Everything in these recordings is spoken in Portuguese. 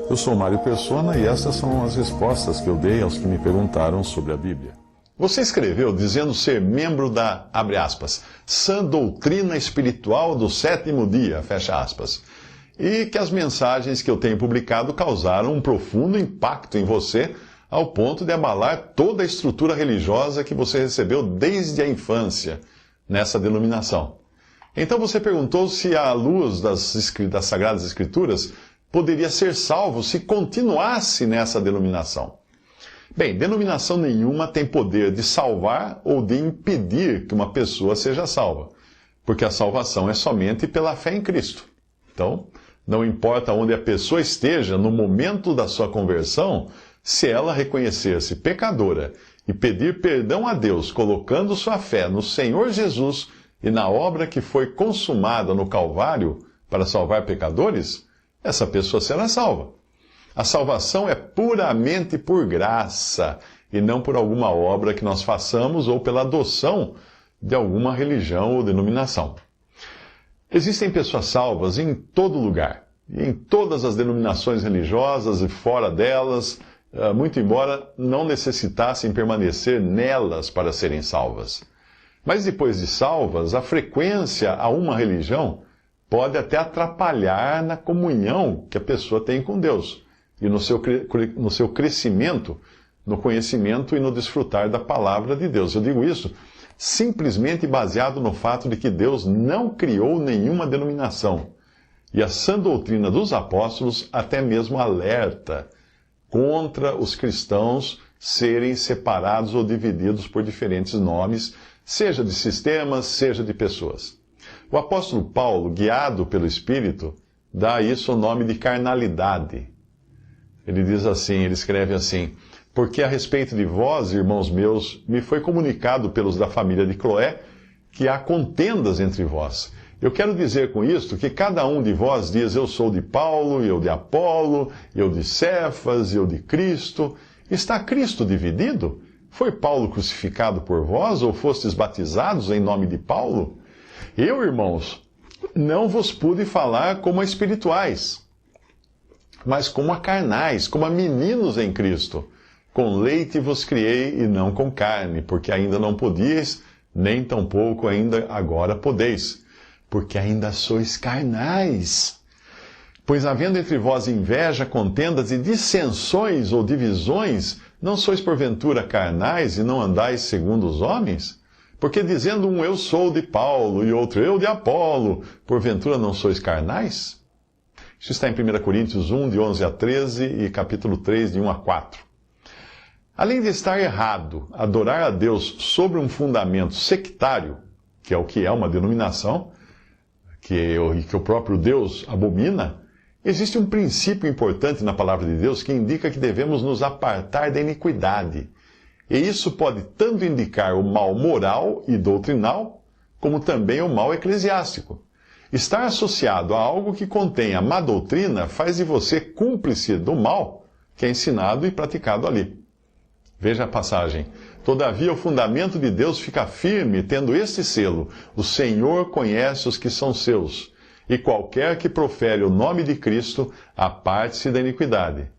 Eu sou Mário Persona e essas são as respostas que eu dei aos que me perguntaram sobre a Bíblia. Você escreveu dizendo ser membro da, abre aspas, sã doutrina espiritual do sétimo dia, fecha aspas, e que as mensagens que eu tenho publicado causaram um profundo impacto em você, ao ponto de abalar toda a estrutura religiosa que você recebeu desde a infância nessa denominação. Então você perguntou se, à luz das Sagradas Escrituras, poderia ser salvo se continuasse nessa denominação. Bem, denominação nenhuma tem poder de salvar ou de impedir que uma pessoa seja salva, porque a salvação é somente pela fé em Cristo. Então, não importa onde a pessoa esteja no momento da sua conversão, se ela reconhecer-se pecadora e pedir perdão a Deus, colocando sua fé no Senhor Jesus e na obra que foi consumada no Calvário para salvar pecadores, essa pessoa será salva. A salvação é puramente por graça e não por alguma obra que nós façamos ou pela adoção de alguma religião ou denominação. Existem pessoas salvas em todo lugar, em todas as denominações religiosas e fora delas, muito embora não necessitassem permanecer nelas para serem salvas. Mas depois de salvas, a frequência a uma religião pode até atrapalhar na comunhão que a pessoa tem com Deus e no seu crescimento, no conhecimento e no desfrutar da palavra de Deus. Eu digo isso simplesmente baseado no fato de que Deus não criou nenhuma denominação. E a sã doutrina dos apóstolos até mesmo alerta contra os cristãos serem separados ou divididos por diferentes nomes, seja de sistemas, seja de pessoas. O apóstolo Paulo, guiado pelo Espírito, dá a isso o nome de carnalidade. Ele diz assim, ele escreve assim: porque a respeito de vós, irmãos meus, me foi comunicado pelos da família de Cloé que há contendas entre vós. Eu quero dizer com isto que cada um de vós diz: eu sou de Paulo, eu de Apolo, eu de Cefas, eu de Cristo. Está Cristo dividido? Foi Paulo crucificado por vós, ou fostes batizados em nome de Paulo? Eu, irmãos, não vos pude falar como a espirituais, mas como a carnais, como a meninos em Cristo. Com leite vos criei e não com carne, porque ainda não podíeis, nem tampouco ainda agora podeis, porque ainda sois carnais. Pois havendo entre vós inveja, contendas e dissensões ou divisões, não sois porventura carnais e não andais segundo os homens? Porque dizendo um eu sou de Paulo e outro eu de Apolo, porventura não sois carnais? Isso está em 1 Coríntios 1, de 11 a 13 e capítulo 3, de 1 a 4. Além de estar errado adorar a Deus sobre um fundamento sectário, que é uma denominação, que o próprio Deus abomina, existe um princípio importante na palavra de Deus que indica que devemos nos apartar da iniquidade. E isso pode tanto indicar o mal moral e doutrinal, como também o mal eclesiástico. Estar associado a algo que contém a má doutrina faz de você cúmplice do mal que é ensinado e praticado ali. Veja a passagem. Todavia o fundamento de Deus fica firme, tendo este selo: o Senhor conhece os que são seus, e qualquer que profere o nome de Cristo, aparte-se da iniquidade.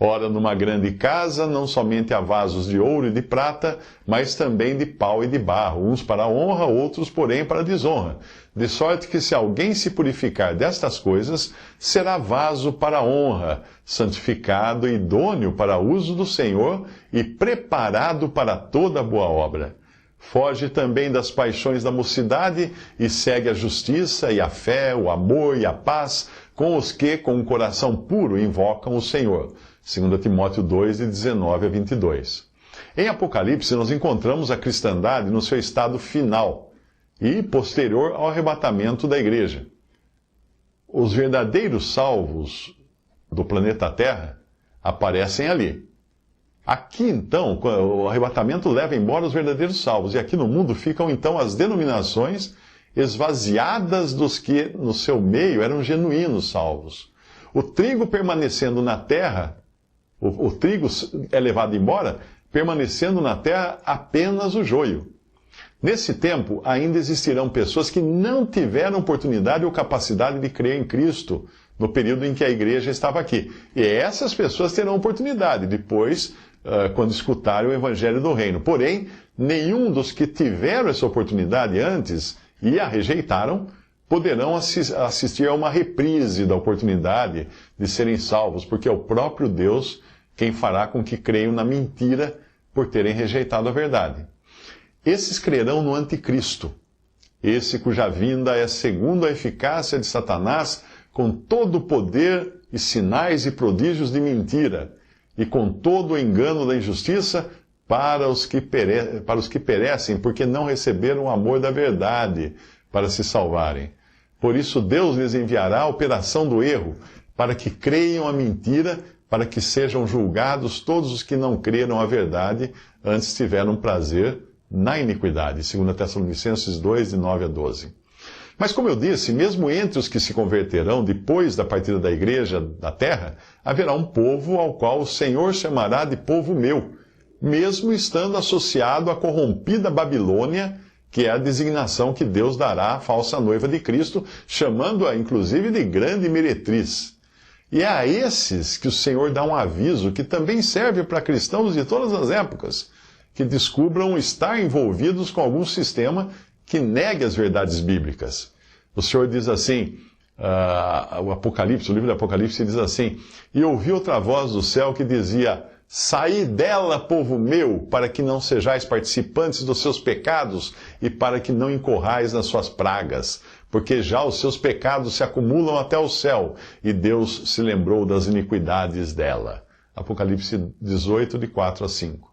Ora, numa grande casa, não somente há vasos de ouro e de prata, mas também de pau e de barro, uns para a honra, outros, porém, para a desonra. De sorte que, se alguém se purificar destas coisas, será vaso para a honra, santificado e idôneo para uso do Senhor e preparado para toda boa obra. Foge também das paixões da mocidade e segue a justiça e a fé, o amor e a paz com os que, com um coração puro, invocam o Senhor. 2 Timóteo 2, de 19 a 22. Em Apocalipse, nós encontramos a cristandade no seu estado final e posterior ao arrebatamento da igreja. Os verdadeiros salvos do planeta Terra aparecem ali. Aqui, então, o arrebatamento leva embora os verdadeiros salvos, e aqui no mundo ficam, então, as denominações esvaziadas dos que, no seu meio, eram genuínos salvos. O trigo permanecendo na terra, o trigo é levado embora, permanecendo na terra apenas o joio. Nesse tempo, ainda existirão pessoas que não tiveram oportunidade ou capacidade de crer em Cristo no período em que a igreja estava aqui. E essas pessoas terão oportunidade depois, quando escutarem o evangelho do reino. Porém, nenhum dos que tiveram essa oportunidade antes e a rejeitaram, poderão assistir a uma reprise da oportunidade de serem salvos, porque é o próprio Deus quem fará com que creiam na mentira por terem rejeitado a verdade. Esses crerão no anticristo, esse cuja vinda é segundo a eficácia de Satanás, com todo o poder e sinais e prodígios de mentira, e com todo o engano da injustiça para os que perecem, porque não receberam o amor da verdade para se salvarem. Por isso Deus lhes enviará a operação do erro, para que creiam a mentira, para que sejam julgados todos os que não creram a verdade, antes tiveram prazer na iniquidade. 2 Tessalonicenses 2, de 9 a 12. Mas como eu disse, mesmo entre os que se converterão depois da partida da igreja da terra, haverá um povo ao qual o Senhor chamará de povo meu, mesmo estando associado à corrompida Babilônia, que é a designação que Deus dará à falsa noiva de Cristo, chamando-a inclusive de grande meretriz. E é a esses que o Senhor dá um aviso que também serve para cristãos de todas as épocas, que descubram estar envolvidos com algum sistema que negue as verdades bíblicas. O Senhor diz assim, o Apocalipse, o livro do Apocalipse diz assim: "E ouvi outra voz do céu que dizia: Saí dela, povo meu, para que não sejais participantes dos seus pecados e para que não incorrais nas suas pragas, porque já os seus pecados se acumulam até o céu, e Deus se lembrou das iniquidades dela." Apocalipse 18, de 4 a 5.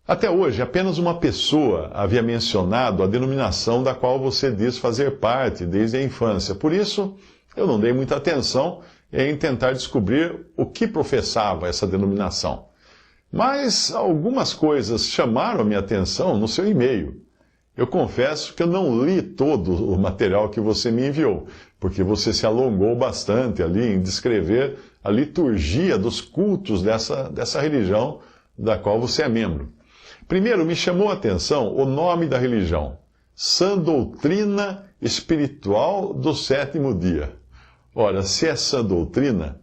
Até hoje, apenas uma pessoa havia mencionado a denominação da qual você diz fazer parte desde a infância. Por isso, eu não dei muita atenção em tentar descobrir o que professava essa denominação. Mas algumas coisas chamaram a minha atenção no seu e-mail. Eu confesso que eu não li todo o material que você me enviou, porque você se alongou bastante ali em descrever a liturgia dos cultos dessa religião da qual você é membro. Primeiro, me chamou a atenção o nome da religião: Sã Doutrina Espiritual do Sétimo Dia. Ora, se é sã doutrina,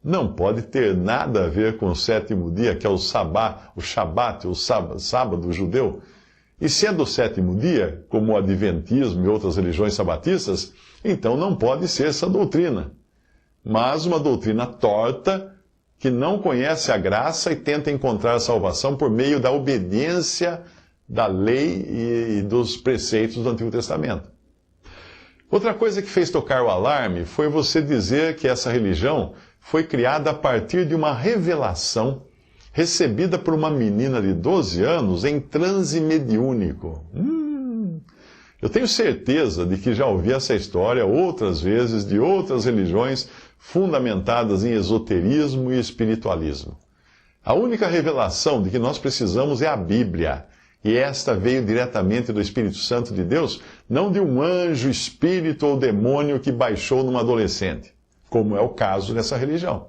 não pode ter nada a ver com o sétimo dia, que é o Shabat, o sábado judeu. E se é do sétimo dia, como o Adventismo e outras religiões sabatistas, então não pode ser sã doutrina. Mas uma doutrina torta, que não conhece a graça e tenta encontrar salvação por meio da obediência da lei e dos preceitos do Antigo Testamento. Outra coisa que fez tocar o alarme foi você dizer que essa religião foi criada a partir de uma revelação recebida por uma menina de 12 anos em transe mediúnico. Eu tenho certeza de que já ouvi essa história outras vezes de outras religiões fundamentadas em esoterismo e espiritualismo. A única revelação de que nós precisamos é a Bíblia. E esta veio diretamente do Espírito Santo de Deus, não de um anjo, espírito ou demônio que baixou numa adolescente, como é o caso dessa religião.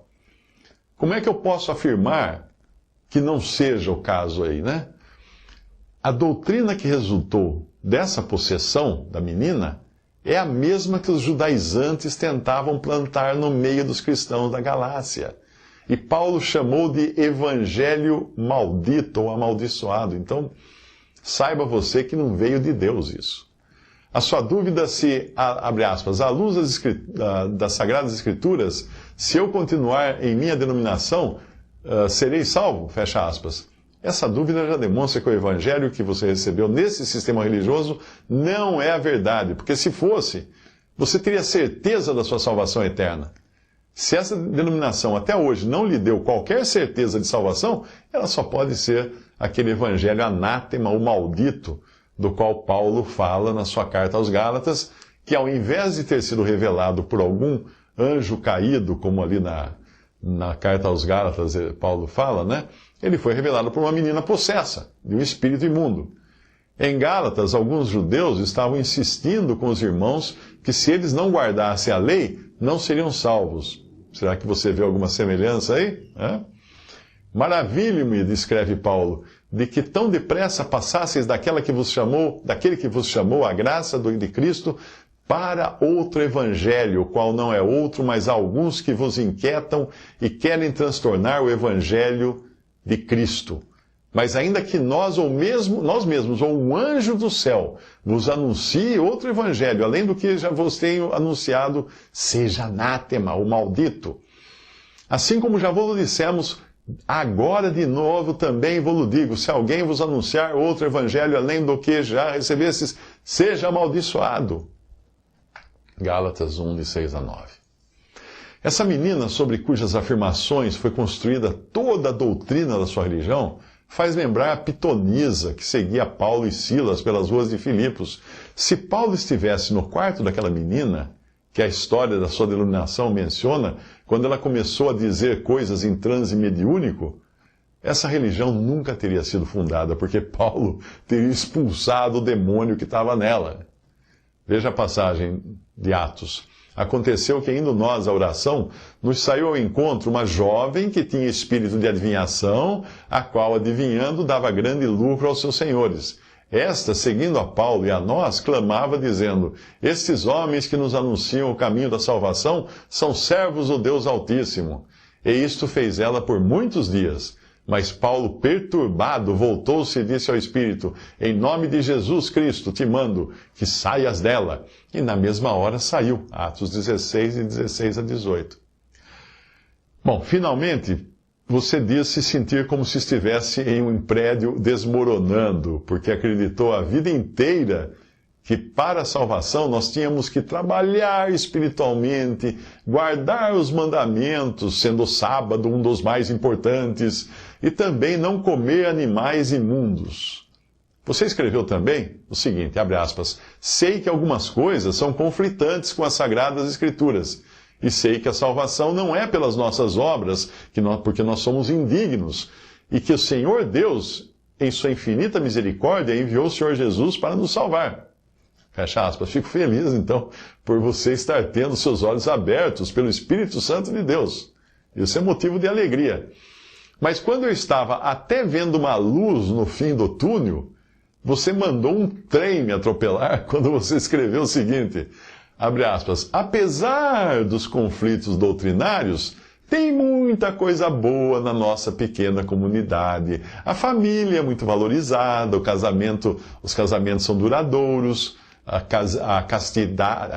Como é que eu posso afirmar que não seja o caso aí, né? A doutrina que resultou dessa possessão da menina é a mesma que os judaizantes tentavam plantar no meio dos cristãos da Galácia. E Paulo chamou de evangelho maldito ou amaldiçoado. Então, saiba você que não veio de Deus isso. A sua dúvida se, abre aspas, à luz das Sagradas Escrituras, se eu continuar em minha denominação, serei salvo, fecha aspas. Essa dúvida já demonstra que o evangelho que você recebeu nesse sistema religioso não é a verdade, porque se fosse, você teria certeza da sua salvação eterna. Se essa denominação até hoje não lhe deu qualquer certeza de salvação, ela só pode ser aquele evangelho anátema ou maldito, do qual Paulo fala na sua carta aos Gálatas, que ao invés de ter sido revelado por algum anjo caído, como ali na carta aos Gálatas Paulo fala, né? Ele foi revelado por uma menina possessa, de um espírito imundo. Em Gálatas, alguns judeus estavam insistindo com os irmãos que se eles não guardassem a lei, não seriam salvos. Será que você vê alguma semelhança aí? Maravilho-me, descreve Paulo, de que tão depressa passasseis daquele que vos chamou a graça de Cristo, para outro evangelho, o qual não é outro, mas alguns que vos inquietam e querem transtornar o evangelho de Cristo. Mas ainda que nós mesmos, ou um anjo do céu, vos anuncie outro evangelho, além do que já vos tenho anunciado, seja anátema, o maldito. Assim como já vos dissemos, agora de novo também vos digo, se alguém vos anunciar outro evangelho, além do que já recebestes, seja amaldiçoado. Gálatas 1, de 6 a 9. Essa menina sobre cujas afirmações foi construída toda a doutrina da sua religião, faz lembrar a pitonisa que seguia Paulo e Silas pelas ruas de Filipos. Se Paulo estivesse no quarto daquela menina, que a história da sua denominação menciona, quando ela começou a dizer coisas em transe mediúnico, essa religião nunca teria sido fundada, porque Paulo teria expulsado o demônio que estava nela. Veja a passagem de Atos. Aconteceu que, indo nós à oração, nos saiu ao encontro uma jovem que tinha espírito de adivinhação, a qual, adivinhando, dava grande lucro aos seus senhores. Esta, seguindo a Paulo e a nós, clamava, dizendo: estes homens que nos anunciam o caminho da salvação são servos do Deus Altíssimo. E isto fez ela por muitos dias. Mas Paulo, perturbado, voltou-se e disse ao Espírito: em nome de Jesus Cristo te mando que saias dela. E na mesma hora saiu. Atos 16, de 16 a 18. Bom, finalmente, você diz se sentir como se estivesse em um prédio desmoronando, porque acreditou a vida inteira que para a salvação nós tínhamos que trabalhar espiritualmente, guardar os mandamentos, sendo o sábado um dos mais importantes, e também não comer animais imundos. Você escreveu também o seguinte, abre aspas, sei que algumas coisas são conflitantes com as Sagradas Escrituras, e sei que a salvação não é pelas nossas obras, porque nós somos indignos, e que o Senhor Deus, em sua infinita misericórdia, enviou o Senhor Jesus para nos salvar. Fecha aspas. Fico feliz, então, por você estar tendo seus olhos abertos pelo Espírito Santo de Deus. Isso é motivo de alegria. Mas quando eu estava até vendo uma luz no fim do túnel, você mandou um trem me atropelar quando você escreveu o seguinte, abre aspas, apesar dos conflitos doutrinários, tem muita coisa boa na nossa pequena comunidade. A família é muito valorizada, os casamentos são duradouros, a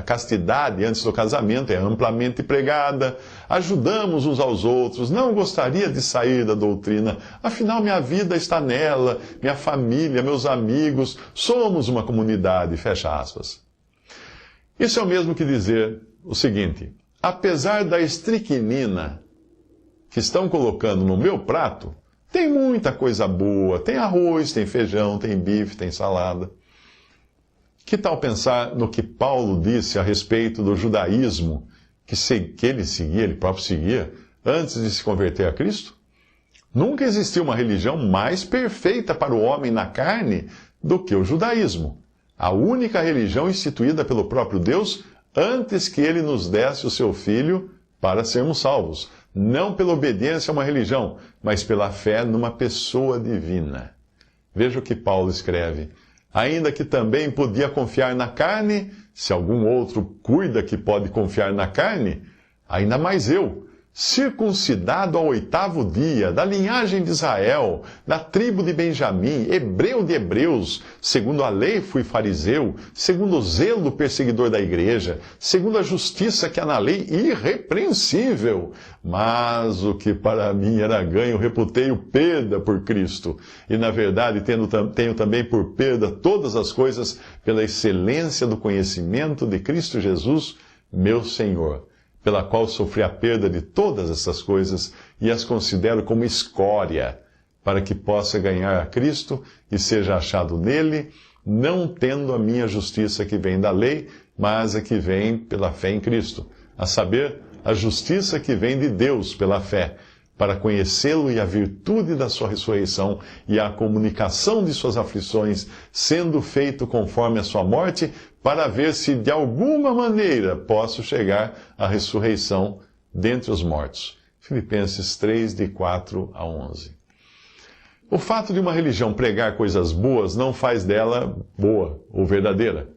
castidade antes do casamento é amplamente pregada, ajudamos uns aos outros, não gostaria de sair da doutrina, afinal minha vida está nela, minha família, meus amigos, somos uma comunidade, fecha aspas. Isso é o mesmo que dizer o seguinte, apesar da estricnina que estão colocando no meu prato, tem muita coisa boa, tem arroz, tem feijão, tem bife, tem salada. Que tal pensar no que Paulo disse a respeito do judaísmo que ele próprio seguia, antes de se converter a Cristo? Nunca existiu uma religião mais perfeita para o homem na carne do que o judaísmo. A única religião instituída pelo próprio Deus antes que ele nos desse o seu Filho para sermos salvos. Não pela obediência a uma religião, mas pela fé numa pessoa divina. Veja o que Paulo escreve. Ainda que também podia confiar na carne, se algum outro cuida que pode confiar na carne, ainda mais eu, circuncidado ao 8º dia, da linhagem de Israel, da tribo de Benjamim, hebreu de hebreus, segundo a lei fui fariseu, segundo o zelo perseguidor da igreja, segundo a justiça que há na lei, irrepreensível. Mas o que para mim era ganho, reputei-o perda por Cristo. E na verdade tenho também por perda todas as coisas pela excelência do conhecimento de Cristo Jesus, meu Senhor, pela qual sofri a perda de todas essas coisas e as considero como escória, para que possa ganhar a Cristo e seja achado nele, não tendo a minha justiça que vem da lei, mas a que vem pela fé em Cristo, a saber, a justiça que vem de Deus pela fé, para conhecê-lo e a virtude da sua ressurreição e a comunicação de suas aflições, sendo feito conforme a sua morte, para ver se de alguma maneira posso chegar à ressurreição dentre os mortos. Filipenses 3, de 4 a 11. O fato de uma religião pregar coisas boas não faz dela boa ou verdadeira.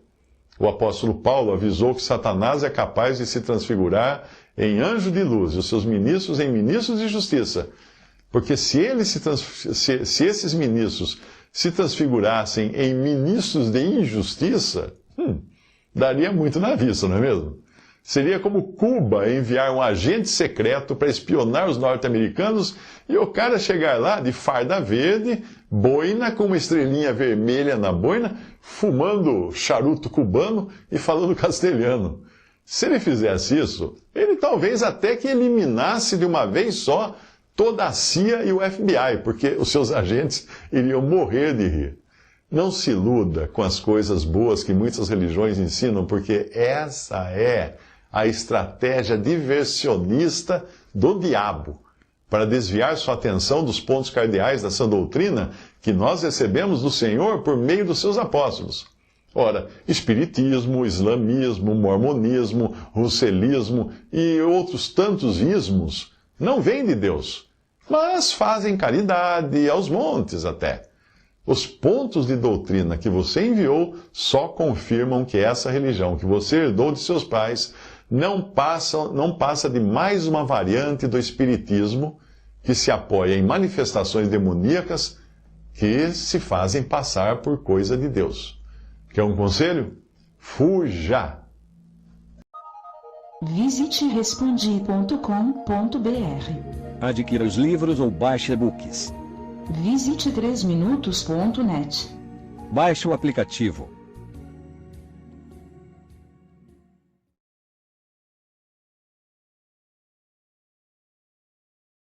O apóstolo Paulo avisou que Satanás é capaz de se transfigurar em anjo de luz e os seus ministros em ministros de justiça. Porque se esses ministros se transfigurassem em ministros de injustiça, daria muito na vista, não é mesmo? Seria como Cuba enviar um agente secreto para espionar os norte-americanos e o cara chegar lá de farda verde, boina com uma estrelinha vermelha na boina, fumando charuto cubano e falando castelhano. Se ele fizesse isso, ele talvez até que eliminasse de uma vez só toda a CIA e o FBI, porque os seus agentes iriam morrer de rir. Não se iluda com as coisas boas que muitas religiões ensinam, porque essa é a estratégia diversionista do diabo para desviar sua atenção dos pontos cardeais da sã doutrina que nós recebemos do Senhor por meio dos seus apóstolos. Ora, espiritismo, islamismo, mormonismo, russelismo e outros tantos ismos não vêm de Deus, mas fazem caridade aos montes até. Os pontos de doutrina que você enviou só confirmam que essa religião que você herdou de seus pais não passa de mais uma variante do espiritismo que se apoia em manifestações demoníacas que se fazem passar por coisa de Deus. Quer um conselho? Fuja! Visite respondi.com.br. Adquira os livros ou baixe e-books. Visite 3minutos.net. Baixe o aplicativo.